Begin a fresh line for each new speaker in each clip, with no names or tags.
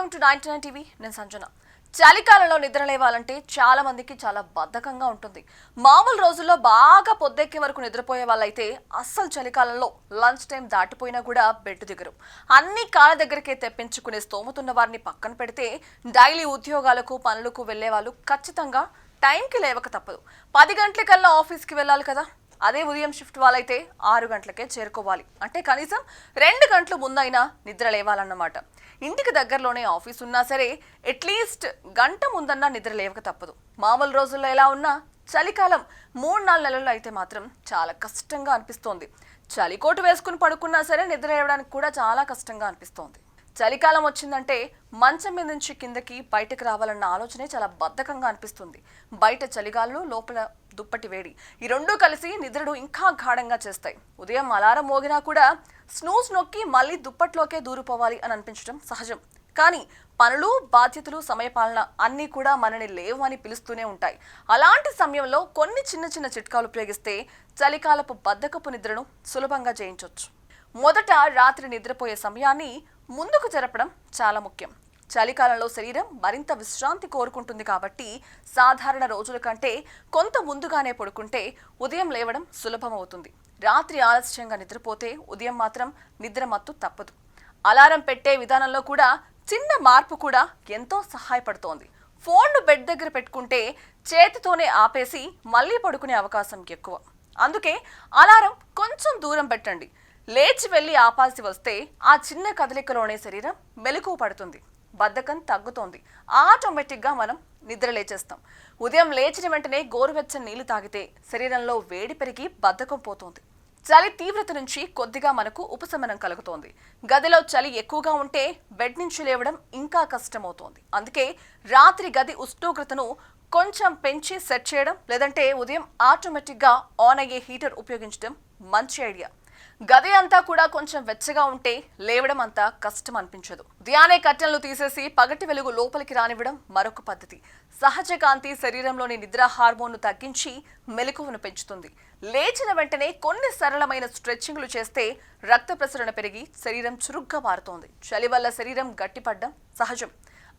Welcome to 99 TV. నేను సంజన. చలికాలంలో నిద్ర లేవాలంటే చాలా మందికి చాలా బద్ధకంగా ఉంటుంది. మామూలు రోజుల్లో బాగా పొద్దెక్కే వరకు నిద్రపోయే వాళ్ళైతే అస్సలు చలికాలంలో లంచ్ టైం దాటిపోయినా కూడా బెడ్ దిగరు. అన్ని కాళ్ళ దగ్గరికే తెప్పించుకునే స్తోమతున్న వారిని పక్కన పెడితే డైలీ ఉద్యోగాలకు పనులకు వెళ్లే వాళ్ళు ఖచ్చితంగా టైంకి లేవక తప్పదు. 10 గంటలకల్లా ఆఫీస్కి వెళ్ళాలి కదా. అదే ఉదయం షిఫ్ట్ వాళ్ళైతే 6 గంటలకే చేరుకోవాలి. అంటే కనీసం 2 గంటల ముందైనా నిద్ర లేవాలన్నమాట. ఇంటికి దగ్గరలోనే ఆఫీస్ ఉన్నా సరే అట్లీస్ట్ గంట ముందన్నా నిద్ర లేవక తప్పదు. మామూలు రోజుల్లో ఎలా ఉన్నా చలికాలం 3-4 నెలల్లో అయితే మాత్రం చాలా కష్టంగా అనిపిస్తోంది. చలికోటు వేసుకుని పడుకున్నా సరే నిద్ర లేవడానికి కూడా చాలా కష్టంగా అనిపిస్తోంది. చలికాలం వచ్చిందంటే మంచం మీద నుంచి కిందకి బయటకు రావాలన్న ఆలోచనే చాలా బద్ధకంగా అనిపిస్తుంది. బయట చలిగాలు, లోపల దుప్పటి వేడి, ఈ రెండూ కలిసి నిద్రను ఇంకా గాఢంగా చేస్తాయి. ఉదయం అలారం మోగినా కూడా స్నూజ్ నొక్కి మళ్ళీ దుప్పట్లోకే దూరిపోవాలి అని అనిపించడం సహజం. కానీ పనులు, బాధ్యతలు, సమయపాలన అన్నీ కూడా మనని లేవని పిలుస్తూనే ఉంటాయి. అలాంటి సమయంలో కొన్ని చిన్న చిన్న చిట్కాలు ఉపయోగిస్తే చలికాలపు బద్ధకపు నిద్రను సులభంగా జయించవచ్చు. మొదట రాత్రి నిద్రపోయే సమయాన్ని ముందుకు జరపడం చాలా ముఖ్యం. చలికాలంలో శరీరం మరింత విశ్రాంతి కోరుకుంటుంది కాబట్టి సాధారణ రోజుల కంటే కొంత ముందుగానే పడుకుంటే ఉదయం లేవడం సులభమవుతుంది. రాత్రి ఆలస్యంగా నిద్రపోతే ఉదయం మాత్రం నిద్ర మత్తు తప్పదు. అలారం పెట్టే విధానంలో కూడా చిన్న మార్పు కూడా ఎంతో సహాయపడుతోంది. ఫోన్ను బెడ్ దగ్గర పెట్టుకుంటే చేతితోనే ఆపేసి మళ్ళీ పడుకునే అవకాశం ఎక్కువ. అందుకే అలారం కొంచెం దూరం పెట్టండి. లేచి వెళ్ళి ఆపాల్సి వస్తే ఆ చిన్న కదలికలోనే శరీరం మెలకువ పడుతుంది, బద్ధకం తగ్గుతోంది. ఆటోమేటిక్గా మనం నిద్ర లేచేస్తాం. ఉదయం లేచిన వెంటనే గోరువెచ్చని నీళ్లు తాగితే శరీరంలో వేడి పెరిగి బద్ధకం పోతుంది. చలి తీవ్రత నుంచి కొద్దిగా మనకు ఉపశమనం కలుగుతోంది. గదిలో చలి ఎక్కువగా ఉంటే బెడ్ నుంచి లేవడం ఇంకా కష్టమవుతోంది. అందుకే రాత్రి గది ఉష్ణోగ్రతను కొంచెం పెంచి సెట్ చేయడం, లేదంటే ఉదయం ఆటోమేటిక్గా ఆన్ అయ్యే హీటర్ ఉపయోగించడం మంచి ఐడియా. గది అంతా కూడా కొంచెం వెచ్చగా ఉంటే లేవడం అంతా కష్టం అనిపించదు. ఉదయాన్నే కట్టెలను తీసేసి పగటి వెలుగు లోపలికి రానివ్వడం మరొక పద్ధతి. సహజ కాంతి శరీరంలోని నిద్ర హార్మోన్ను తగ్గించి మెలకువను పెంచుతుంది. లేచిన వెంటనే కొన్ని సరళమైన స్ట్రెచ్చింగ్లు చేస్తే రక్త ప్రసరణ పెరిగి శరీరం చురుగ్గా మారుతోంది. చలి వల్ల శరీరం గట్టిపడడం సహజం.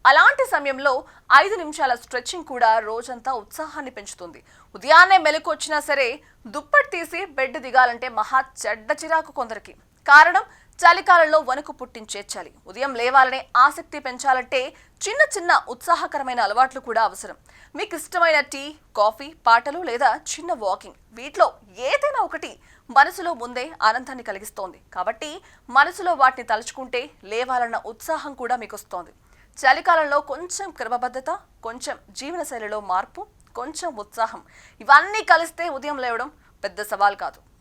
అలాంటి సమయంలో 5 నిమిషాల స్ట్రెచ్చింగ్ కూడా రోజంతా ఉత్సాహాన్ని పెంచుతుంది. ఉదయాన్నే మెలకు వచ్చినా సరే దుప్పటి తీసి బెడ్ దిగాలంటే మహా చెడ్డ చిరాకు కొందరికి. కారణం చలికాలంలో వణుకు పుట్టించే చలి. ఉదయం లేవాలనే ఆసక్తి పెంచాలంటే చిన్న చిన్న ఉత్సాహకరమైన అలవాట్లు కూడా అవసరం. మీకు ఇష్టమైన టీ, కాఫీ, పాటలు లేదా చిన్న వాకింగ్, వీటిలో ఏదైనా ఒకటి మనసులో ముందే ఆనందాన్ని కలిగిస్తోంది. కాబట్టి మనసులో వాటిని తలుచుకుంటే లేవాలన్న ఉత్సాహం కూడా మీకు వస్తోంది. చలికాలంలో కొంచెం క్రమబద్ధత, కొంచెం జీవనశైలిలో మార్పు, కొంచెం ఉత్సాహం, ఇవన్నీ కలిస్తే ఉదయం లేవడం పెద్ద సవాల్ కాదు.